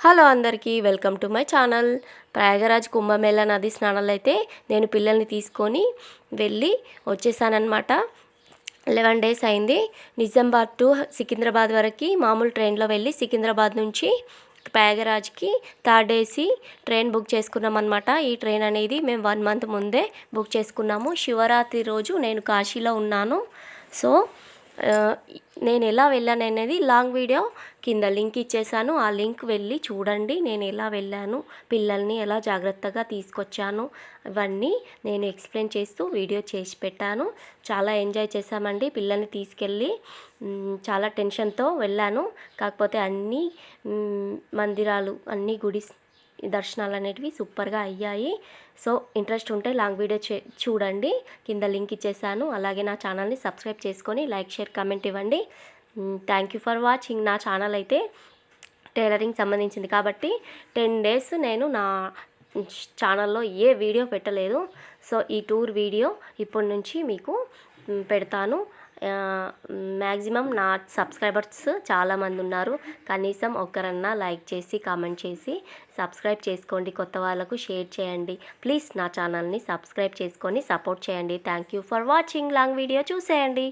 Hello అందరికీ welcome to my channel. Prayagraj Kumbh Mela నది స్నానాలు అయితే నేను పిల్లల్ని తీసుకొని వెళ్ళి వచ్చేసానమాట. 11 డేస్ అయింది. నిజామాబాద్ టు సికింద్రాబాద్ వరకు మామూలు ట్రైన్లో వెళ్ళి సికింద్రాబాద్ నుంచి ప్రయాగరాజ్కి థర్డ్ ఏసీ ట్రైన్ బుక్ చేసుకున్నాం అనమాట. ఈ ట్రైన్ అనేది మేము 1 మంత్ ముందే బుక్ చేసుకున్నాము. శివరాత్రి రోజు నేను కాశీలో ఉన్నాను. సో నేను ఎలా వెళ్ళాను అనేది లాంగ్ వీడియో కింద లింక్ ఇచ్చేసాను. ఆ లింక్ వెళ్ళి చూడండి. నేను ఎలా వెళ్ళాను, పిల్లల్ని ఎలా జాగ్రత్తగా తీసుకొచ్చాను, ఇవన్నీ నేను ఎక్స్ప్లెయిన్ చేస్తూ వీడియో చేసి పెట్టాను. చాలా ఎంజాయ్ చేశామండి. పిల్లల్ని తీసుకెళ్ళి చాలా టెన్షన్తో వెళ్ళాను. కాకపోతే అన్ని మందిరాలు, అన్ని గుడి దర్శనాలు అనేటివి సూపర్గా అయ్యాయి. సో ఇంట్రెస్ట్ ఉంటే లాంగ్ వీడియో చూడండి. కింద లింక్ ఇచ్చేసాను. అలాగే నా ఛానల్ని సబ్స్క్రైబ్ చేసుకొని లైక్, షేర్, కామెంట్ ఇవ్వండి. Thank you for watching. నా ఛానల్ అయితే టైలరింగ్ సంబంధించింది కాబట్టి 10 డేస్ నేను నా ఛానల్లో ఏ వీడియో పెట్టలేదు. సో ఈ టూర్ వీడియో ఇప్పటి నుంచి మీకు పెడతాను. మ్యాక్సిమం నా సబ్స్క్రైబర్స్ చాలామంది ఉన్నారు. కనీసం ఒకరన్నా లైక్ చేసి కామెంట్ చేసి సబ్స్క్రైబ్ చేసుకోండి. కొత్త వాళ్ళకు షేర్ చేయండి. ప్లీజ్ నా ఛానల్ని సబ్స్క్రైబ్ చేసుకొని సపోర్ట్ చేయండి. Thank you for watching. Long video చూసేయండి.